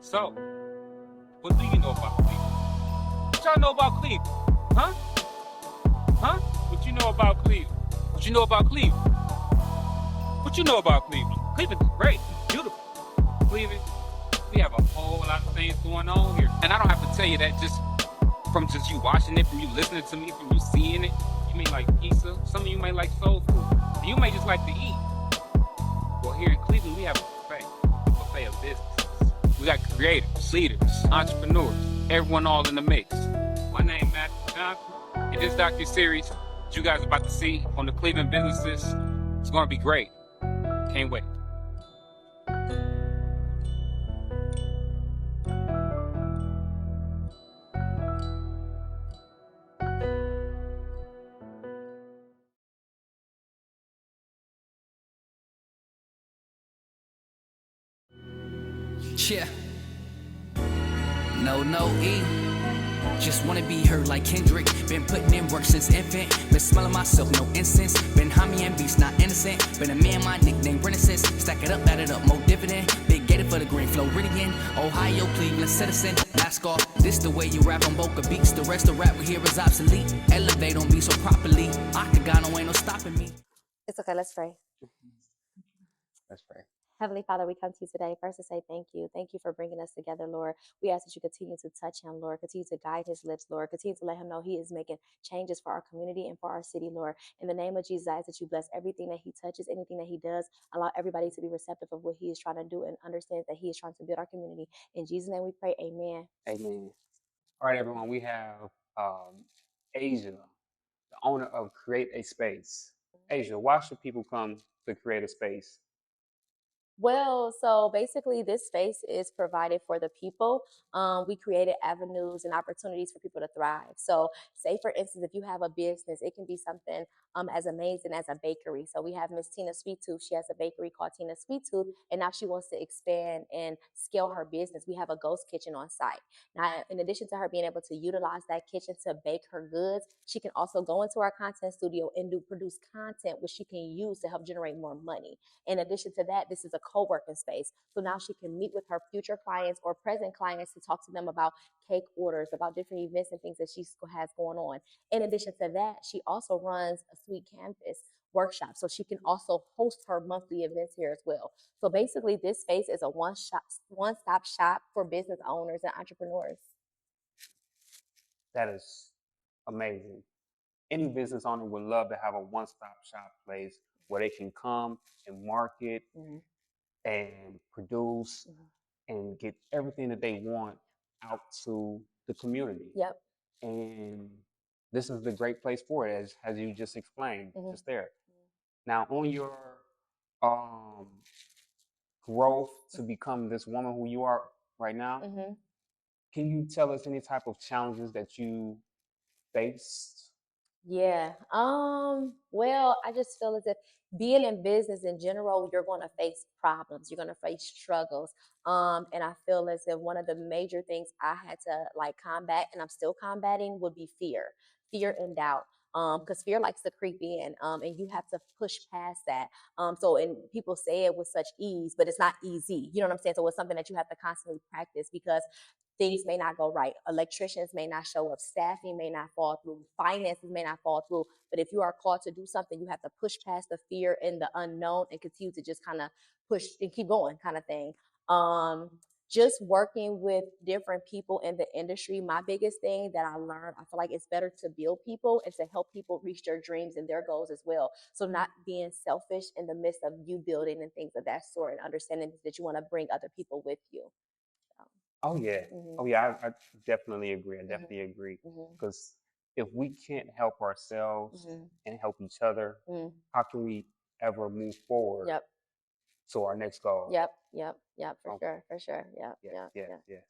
So, what do you know about Cleveland? What y'all know about Cleveland? Huh? Huh? What you know about Cleveland? What you know about Cleveland? What you know about Cleveland? Cleveland is great. It's beautiful. Cleveland, we have a whole lot of things going on here. And I don't have to tell you that just from just you watching it, from you listening to me, from you seeing it. You may like pizza. Some of you may like soul food. And you may just like to eat. Well, here in Cleveland, we have a buffet of businesses. We got creators, leaders, entrepreneurs, everyone all in the mix. My name is Masta Johnson, and this docu-series that you guys are about to see on the Cleveland businesses, it's going to be great. Can't wait. Yeah. No, E. Just wanna be heard like Kendrick. Been putting in work since infant. Been smelling myself, no incense. Been homie and beast, not innocent. Been a man, my nickname, Renaissance. Stack it up, add it up, more dividend. Big gated for the green Floridian. Ohio, Cleveland, citizen. Mask off, this the way you rap on Boca Beats. The rest of rap we hear is obsolete. Elevate on me so properly. Octagon, no ain't no stopping me. It's okay. Let's pray. Let's pray. Heavenly Father, we come to you today first to say thank you. Thank you for bringing us together, Lord. We ask that you continue to touch him, Lord. Continue to guide his lips, Lord. Continue to let him know he is making changes for our community and for our city, Lord. In the name of Jesus, I ask that you bless everything that he touches, anything that he does. Allow everybody to be receptive of what he is trying to do and understand that he is trying to build our community. In Jesus' name we pray, amen. Amen. All right, everyone, we have Asia, the owner of Create a Space. Asia, why should people come to Create a Space? Well, so basically, this space is provided for the people. We created avenues and opportunities for people to thrive. So, say for instance, if you have a business, it can be something as amazing as a bakery. So, we have Miss Tina Sweet Tooth. She has a bakery called Tina Sweet Tooth, and now she wants to expand and scale her business. We have a ghost kitchen on site. Now, in addition to her being able to utilize that kitchen to bake her goods, she can also go into our content studio and produce content which she can use to help generate more money. In addition to that, this is a co-working space. So now she can meet with her future clients or present clients to talk to them about cake orders, about different events and things that she has going on. In addition to that, she also runs a sweet campus workshop. So she can also host her monthly events here as well. So basically this space is a one-stop shop for business owners and entrepreneurs. That is amazing. Any business owner would love to have a one-stop shop place where they can come and market Mm-hmm. and produce and get everything that they want out to the community. Yep. And this is the great place for it, as you just explained, Mm-hmm. just there. Now, on your um, growth to become this woman who you are right now, Mm-hmm. can you tell us any type of challenges that you faced? Yeah. Well, I just feel as if being in business in general, you're going to face problems. You're going to face struggles. And I feel as if one of the major things I had to like combat, and I'm still combating, would be fear and doubt. Because fear likes to creep in, and you have to push past that. And people say it with such ease, but it's not easy. You know what I'm saying? So it's something that you have to constantly practice because things may not go right. Electricians may not show up. Staffing may not fall through. Finances may not fall through. But if you are called to do something, you have to push past the fear and the unknown and continue to just kind of push and keep going, kind of thing. Um, just working with different people in the industry, my biggest thing that I learned, I feel like it's better to build people and to help people reach their dreams and their goals as well. So not being selfish in the midst of you building and things of that sort, and understanding that you want to bring other people with you. Oh yeah, Mm-hmm. oh yeah. I definitely agree. I Mm-hmm. definitely agree Mm-hmm. because if we can't help ourselves Mm-hmm. and help each other, Mm-hmm. how can we ever move forward Yep. to our next goal? Yep. For Okay. sure. For sure. Yep. Yes, Yep. yes, Yep. yes.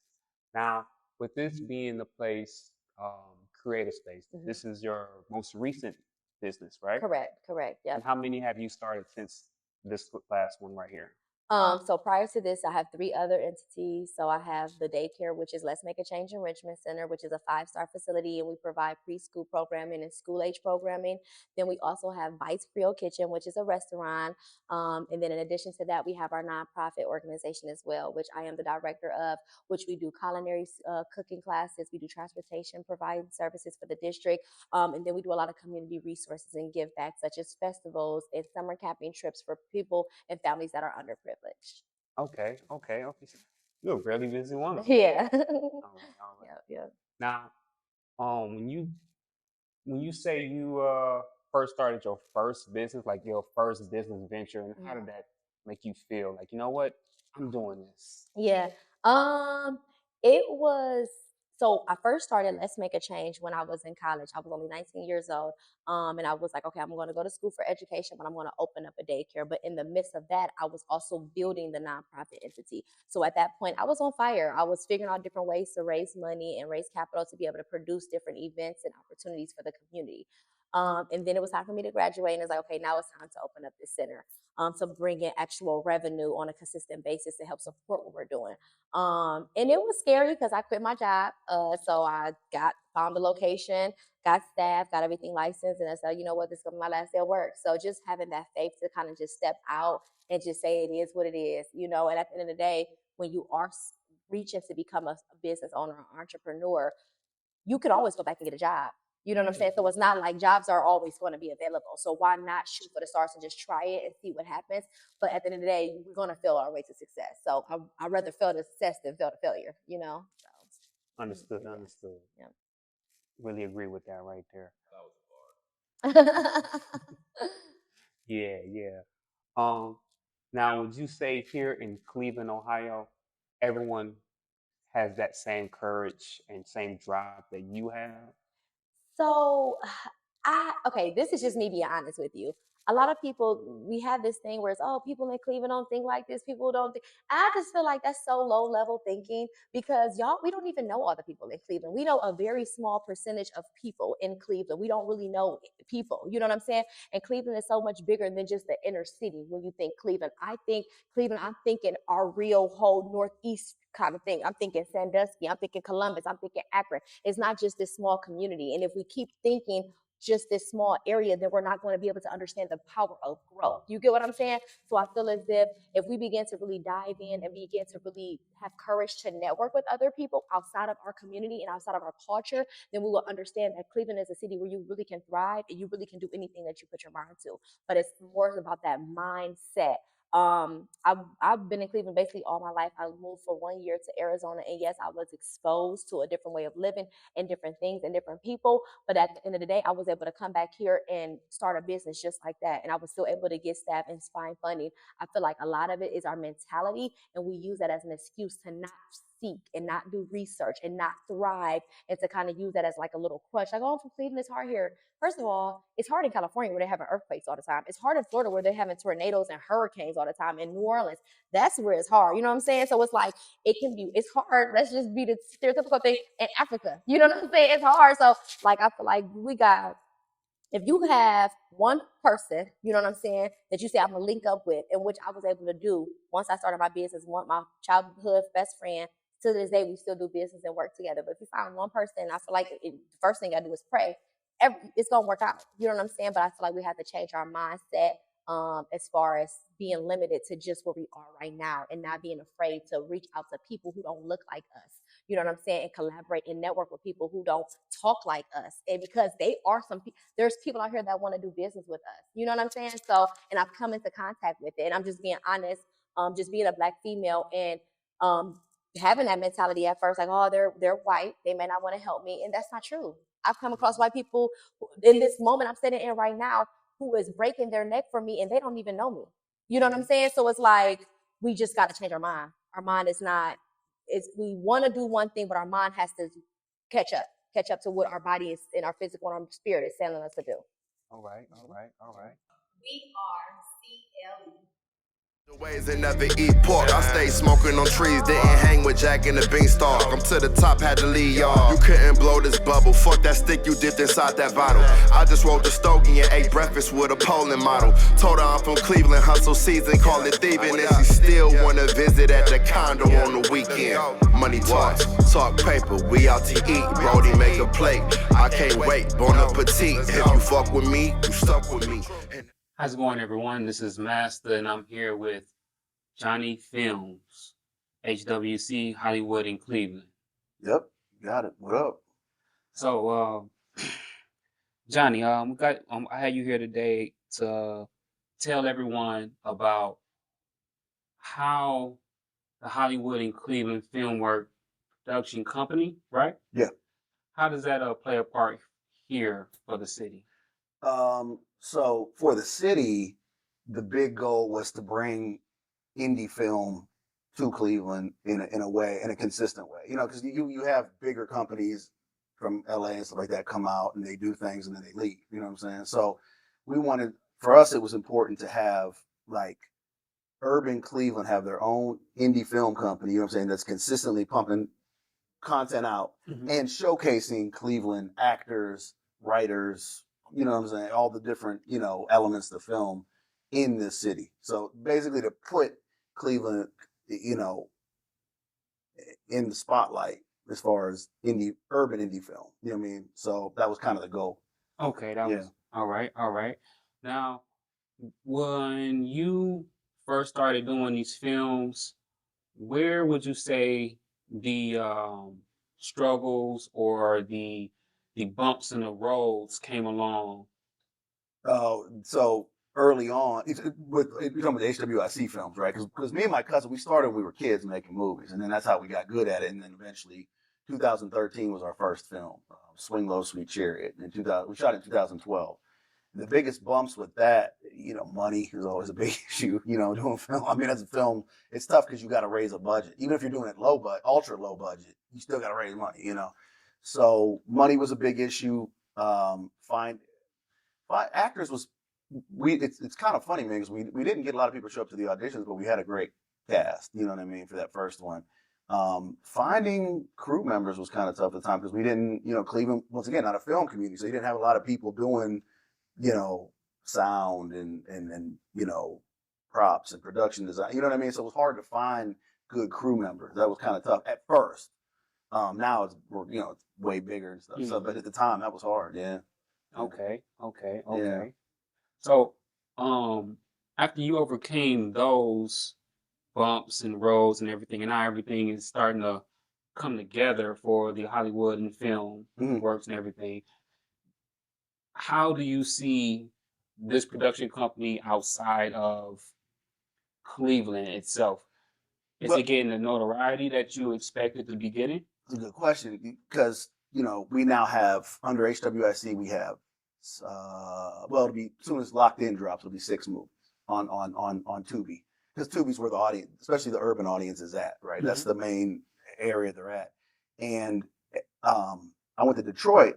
Now, with this being the place, Creative Space, Mm-hmm. this is your most recent business, right? Correct. And Yep. how many have you started since this last one right here? So prior to this, I have three other entities. So I have the daycare, which is Let's Make a Change Enrichment Center, which is a 5-star facility, and we provide preschool programming and school age programming. Then we also have Bites Creole Kitchen, which is a restaurant. And then in addition to that, we have our nonprofit organization as well, which I am the director of, which we do culinary cooking classes, we do transportation providing services for the district, and then we do a lot of community resources and give back, such as festivals and summer camping trips for people and families that are underprivileged. Okay, okay, okay. You're a really busy woman. Yeah. All right, all right. Yeah, yeah. Now, when you say you first started your first business, like your first business venture, and how did that make you feel? Like, you know what, I'm doing this. Yeah. It was so I first started Let's Make a Change when I was in college. I was only 19 years old. And I was like, okay, I'm going to go to school for education, but I'm going to open up a daycare. But in the midst of that, I was also building the nonprofit entity. So at that point, I was on fire. I was figuring out different ways to raise money and raise capital to be able to produce different events and opportunities for the community. And then it was time for me to graduate, and it's like, okay, now it's time to open up this center, to bring in actual revenue on a consistent basis to help support what we're doing. And it was scary because I quit my job. So I found the location, got staff, got everything licensed, and I said, you know what, this is gonna be my last day of work. So just having that faith to kind of just step out and just say it is what it is, you know. And at the end of the day, when you are reaching to become a business owner or entrepreneur, you can always go back and get a job. You know what I'm saying? So it's not like jobs are always going to be available. So why not shoot for the stars and just try it and see what happens? But at the end of the day, we're going to fail our way to success. So I'd rather fail to success than fail to failure, you know? So, Understood, yeah. understood. Yeah. Really agree with that right there. Yeah. Yeah, yeah. Now would you say here in Cleveland, Ohio, everyone has that same courage and same drive that you have? So okay, this is just me being honest with you. A lot of people, we have this thing where it's, oh, people in Cleveland don't think like this. People don't think. I just feel like that's so low level thinking because y'all, we don't even know all the people in Cleveland. We know a very small percentage of people in Cleveland. We don't really know people. You know what I'm saying? And Cleveland is so much bigger than just the inner city when you think Cleveland. I think Cleveland, I'm thinking our real whole Northeast kind of thing. I'm thinking Sandusky, I'm thinking Columbus, I'm thinking Akron. It's not just this small community. And if we keep thinking just this small area, then we're not going to be able to understand the power of growth. You get what I'm saying? So I feel as if we begin to really dive in and begin to really have courage to network with other people outside of our community and outside of our culture, then we will understand that Cleveland is a city where you really can thrive and you really can do anything that you put your mind to. But it's more about that mindset. I've been in Cleveland basically all my life. I moved for 1 year to Arizona, and yes, I was exposed to a different way of living and different things and different people. But at the end of the day, I was able to come back here and start a business just like that, and I was still able to get staff and find funding. I feel like a lot of it is our mentality, and we use that as an excuse to not seek and not do research and not thrive, and to kind of use that as like a little crutch. Like, oh, I'm from Cleveland, it's hard here. First of all, it's hard in California where they're having earthquakes all the time. It's hard in Florida where they're having tornadoes and hurricanes all the time. In New Orleans, that's where it's hard. You know what I'm saying? So it's like it's hard. Let's just be the stereotypical thing in Africa. You know what I'm saying? It's hard. So like I feel like if you have one person, you know what I'm saying, that you say I'm gonna link up with, and which I was able to do once I started my business, my childhood best friend, to this day we still do business and work together. But if you find one person, I feel like the first thing I do is pray. It's gonna work out. You know what I'm saying? But I feel like we have to change our mindset, as far as being limited to just where we are right now and not being afraid to reach out to people who don't look like us. You know what I'm saying? And collaborate and network with people who don't talk like us. And because there's people out here that want to do business with us. You know what I'm saying? So, and I've come into contact with it. And I'm just being honest, just being a Black female and having that mentality at first, like, oh, they're white, they may not want to help me. And that's not true. I've come across white people in this moment I'm sitting in right now who is breaking their neck for me and they don't even know me. You know what I'm saying? So it's like we just got to change our mind. Our mind is not, we want to do one thing, but our mind has to catch up to what our body is and our physical and our spirit is telling us to do. All right, all right, all right. We are C.L.E. Ways and never eat pork. I stay smoking on trees, didn't hang with Jack and the Beanstalk. I'm to the top, had to leave y'all. You couldn't blow this bubble. Fuck that stick you dipped inside that bottle. I just rolled the stogie and ate breakfast with a Poland model. Told her I'm from Cleveland, hustle season, call it thieving. And she still wanna visit at the condo on the weekend. Money talks, talk paper, we out to eat. Brody make a plate, I can't wait. Bon appetit. If you fuck with me, you stuck with me. How's it going, everyone? This is Masta, and I'm here with Johnny Films, HWC, Hollywood, in Cleveland. Yep, got it. What up? So, Johnny, I had you here today to tell everyone about how the Hollywood and Cleveland Filmwork Production Company, right? Yeah. How does that play a part here for the city? So for the city, the big goal was to bring indie film to Cleveland in a way, in a consistent way. You know, because you have bigger companies from LA and stuff like that come out and they do things and then they leave. You know what I'm saying? So for us, it was important to have like Urban Cleveland have their own indie film company, you know what I'm saying, that's consistently pumping content out and showcasing Cleveland actors, writers, you know what I'm saying, all the different, elements of film in this city. So basically to put Cleveland, in the spotlight as far as urban indie film. You know what I mean? So that was kind of the goal. Okay, that was all right. Now, when you first started doing these films, where would you say the struggles or the bumps in the roads came along? So early on, you're talking about the HWIC films, right? Because me and my cousin, we started when we were kids making movies, and then that's how we got good at it. And then eventually, 2013 was our first film, Swing Low, Sweet Chariot. We shot it in 2012. The biggest bumps with that, money is always a big issue, doing film. I mean, as a film, it's tough because you got to raise a budget. Even if you're doing it ultra low budget, you still got to raise money, So money was a big issue. Find actors was, it's kind of funny, man, because we didn't get a lot of people to show up to the auditions, but we had a great cast, you know what I mean, for that first one. Finding crew members was kind of tough at the time because we didn't, Cleveland, once again, not a film community, so you didn't have a lot of people doing, sound and props and production design, you know what I mean? So it was hard to find good crew members. That was kind of tough at first. Now it's, it's way bigger and stuff. So, but at the time that was hard. Yeah. Okay. Yeah. So, after you overcame those bumps and roads and everything, and now everything is starting to come together for the Hollywood and film works and everything, how do you see this production company outside of Cleveland itself? Is it getting the notoriety that you expected to be getting? It's a good question because, we now have, under HWIC, we have, it'll be, as soon as Locked In drops, it'll be 6 movies on Tubi. Because Tubi's where the audience, especially the urban audience, is at, right? That's the main area they're at. And I went to Detroit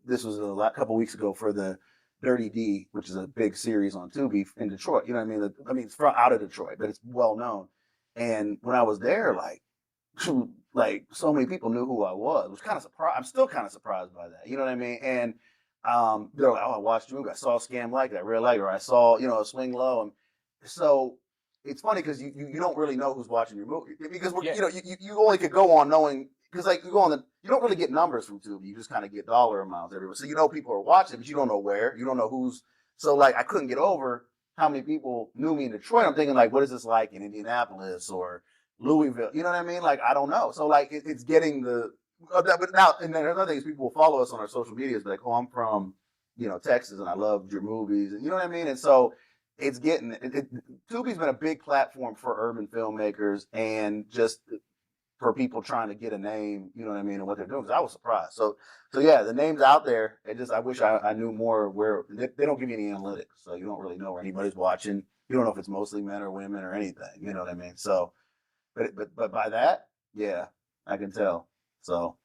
this was a couple weeks ago for the Dirty D, which is a big series on Tubi in Detroit. You know what I mean? It's from out of Detroit, but it's well known. And when I was there, like so many people knew who I was. It was kind of surprised. I'm still kind of surprised by that. You know what I mean? And they're like, "Oh, I watched you. I saw Scam Like That, Real Like, or I saw, Swing Low." And so it's funny because you don't really know who's watching your movie because you only could go on knowing, because like you don't really get numbers from Tubi. You just kind of get dollar amounts everywhere. So people are watching, but you don't know where. You don't know who's. So like I couldn't get over how many people knew me in Detroit. I'm thinking like, what is this like in Indianapolis or Louisville? You know what I mean? Like I don't know. So like it's getting the. But now, and then another thing is people will follow us on our social medias, like, "Oh, I'm from, Texas, and I loved your movies," and you know what I mean. And so it's getting Tubi's been a big platform for urban filmmakers and just for people trying to get a name, you know what I mean, and what they're doing. Because I was surprised. So yeah, the name's out there. I wish I knew more where they don't give you any analytics, so you don't really know where anybody's watching. You don't know if it's mostly men or women or anything. You know what I mean? So, but by that, yeah, I can tell. So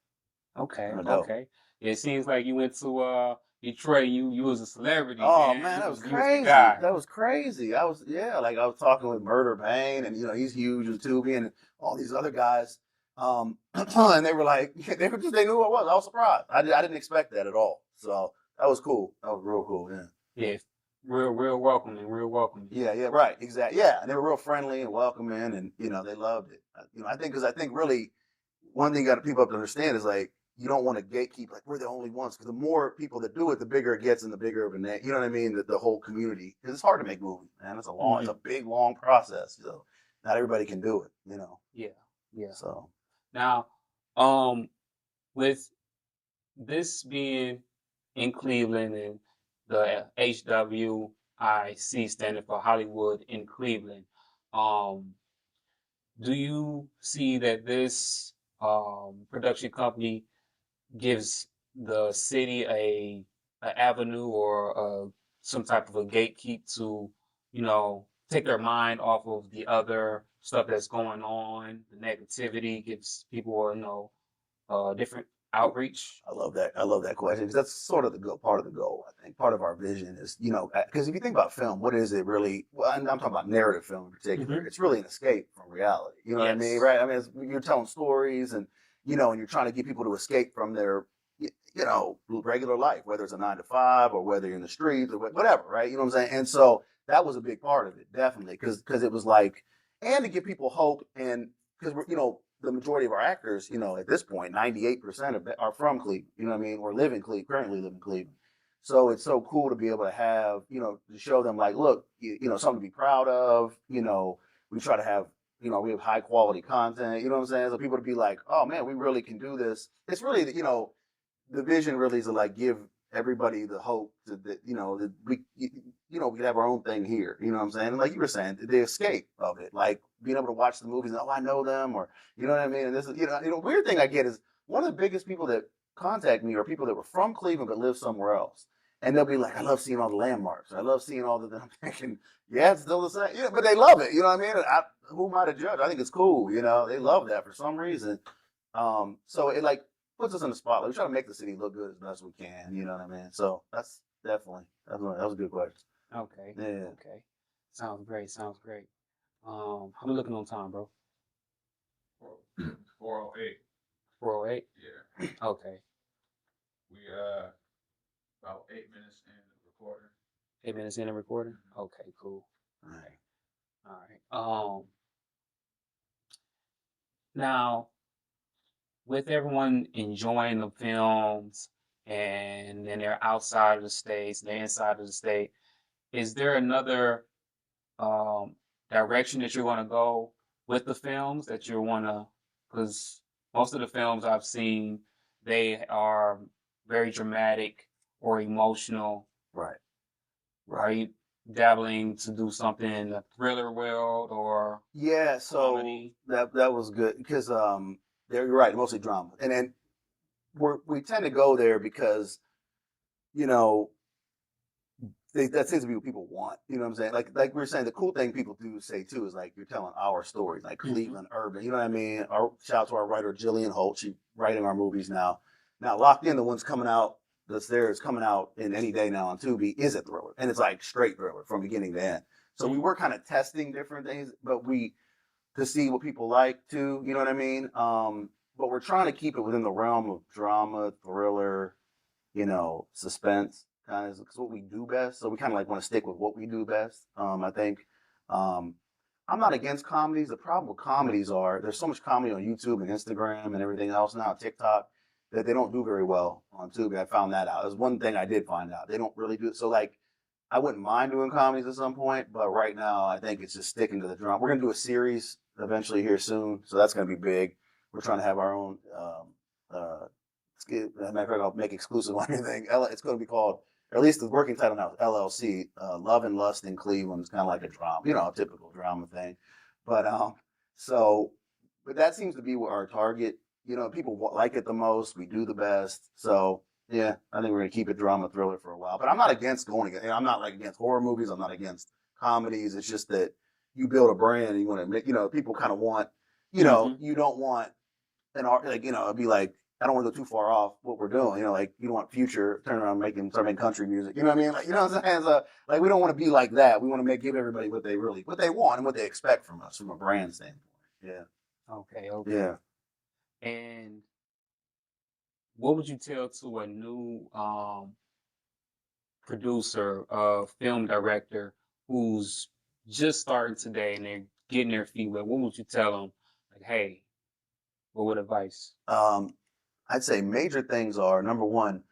okay. It seems like you went to Detroit, you was a celebrity, Oh man. man, that was You was the crazy. guy. That was crazy. Like I was talking with Murder Bane, and he's huge with Tubi and all these other guys. And they were like, they knew who I was. I was surprised. I didn't expect that at all. So that was cool. That was real cool. Yeah. Yes, real welcoming, real welcoming. Yeah, right, exactly. Yeah, and they were real friendly and welcoming, and they loved it. I think really one thing people have to understand is like you don't want to gatekeep like we're the only ones because the more people that do it, the bigger it gets and the bigger of a name. You know what I mean? The whole community because it's hard to make movies, man. It's a big long process. So not everybody can do it. Yeah. So Now, with this being in Cleveland and the HWIC standing for Hollywood in Cleveland, do you see that this production company gives the city a avenue or some type of a gatekeep to, take their mind off of the other stuff that's going on, the negativity, gives people, different outreach? I love that. I love that question because that's sort of part of the goal. I think part of our vision is, because if you think about film, what is it really? Well, I'm talking about narrative film in particular. Mhm. It's really an escape from reality. You know what I mean, Yes. right? I mean, you're telling stories, and and you're trying to get people to escape from their, regular life, whether it's a 9 to 5 or whether you're in the streets or whatever, right? You know what I'm saying? And so that was a big part of it, definitely, because it was like, and to give people hope, and because the majority of our actors, at this point, 98% are from Cleveland, you know what I mean, or currently live in Cleveland. So it's so cool to be able to have, to show them like, look, something to be proud of. We try to have, we have high quality content, you know what I'm saying? So people to be like, oh man, we really can do this. It's really, the vision really is to like give everybody the hope that we could have our own thing here. You know what I'm saying? And like you were saying, the escape of it, like being able to watch the movies and I know them, or you know what I mean. And this is weird thing I get is one of the biggest people that contact me are people that were from Cleveland but live somewhere else, and they'll be like, I love seeing all the landmarks. I love seeing all the. I'm thinking, yeah, it's still the same. But they love it. You know what I mean? Who am I to judge? I think it's cool. They love that for some reason. So it like puts us in the spotlight. We try to make the city look good as best we can. You know what I mean? So that's definitely that was a good question. Okay. Yeah. Okay. Sounds great. Sounds great. How we looking on time, bro? 408. 408? Yeah. Okay. We about 8 minutes in the recording. 8 minutes in the recording? Okay, cool. All right. All right. Now, with everyone enjoying the films and then they're outside of the states, they're inside of the state, is there another direction that you're going to go with the films that you want to? Because most of the films I've seen, they are very dramatic or emotional. Right. Are you dabbling to do something in the thriller world or Yeah. So comedy? that was good because you're right, mostly drama, and then we tend to go there because that seems to be what people want. You know what I'm saying? Like we were saying, the cool thing people do say too is like you're telling our stories, like Cleveland urban. You know what I mean? Shout out to our writer Jillian Holt. She's writing our movies now. Now Locked In, the one's coming out is coming out in any day now on Tubi, is a thriller, and it's like straight thriller from beginning to end. So we were kind of testing different things, but to see what people like too. You know what I mean? But we're trying to keep it within the realm of drama, thriller, suspense, kind of, it's what we do best. So we kind of like want to stick with what we do best. I think I'm not against comedies. The problem with comedies are there's so much comedy on YouTube and Instagram and everything else now, TikTok, that they don't do very well on Tubi. I found that out. There's one thing I did find out. They don't really do it. So like, I wouldn't mind doing comedies at some point, but right now I think it's just sticking to the drama. We're gonna do a series eventually here soon, so that's gonna be big. We're trying to have our own. As a matter of fact, I'll make exclusive on anything. It's going to be called, or at least the working title now is LLC, Love and Lust in Cleveland. It's kind of like a drama, a typical drama thing. But but that seems to be what our target. People like it the most. We do the best. So yeah, I think we're going to keep it drama thriller for a while. But I'm not against I'm not like against horror movies. I'm not against comedies. It's just that you build a brand and you want to make, people kind of want, you don't want an art, like, it'd be like, I don't want to go too far off what we're doing. You know, like you don't want Future turn around start making country music. You know what I mean? Like, you know what I'm saying? So, like we don't want to be like that. We want to give everybody what they want and what they expect from us from a brand standpoint. Yeah. Okay, okay. Yeah. And what would you tell to a new producer, film director who's just starting today and they're getting their feet wet? What would you tell them? Like, hey, what advice? I'd say major things are number one,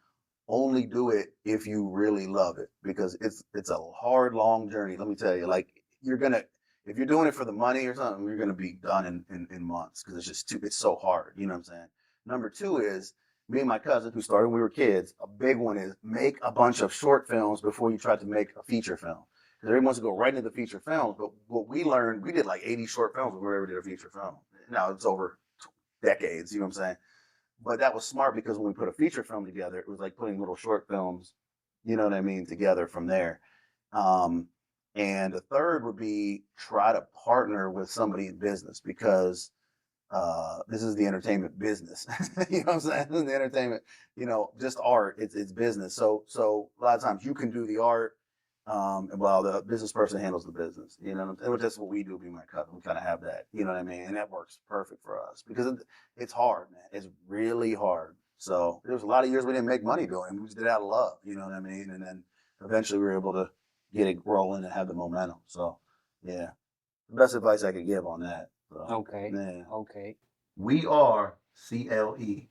only do it if you really love it because it's a hard, long journey. Let me tell you, like if you're doing it for the money or something, you're gonna be done in months because it's so hard. You know what I'm saying? Number two is me and my cousin who started when we were kids. A big one is make a bunch of short films before you try to make a feature film. Because everyone wants to go right into feature films, but what we learned, we did like 80 short films before we ever did a feature film. Now it's over decades. You know what I'm saying? But that was smart because when we put a feature film together, it was like putting little short films, you know what I mean, together from there. And the third would be try to partner with somebody in business because this is the entertainment business. You know what I'm saying? This is the entertainment, just art. It's business. So a lot of times you can do the art, and while the business person handles the business. You know, and that's what we do. Me and my cousin, we kind of have that. You know what I mean? And that works perfect for us because it's hard, man. It's really hard. So there was a lot of years we didn't make money doing it. We just did it out of love. You know what I mean? And then eventually we were able to get it rolling and have the momentum. So yeah, the best advice I could give on that. So, Okay. yeah. Okay. We are C.L.E.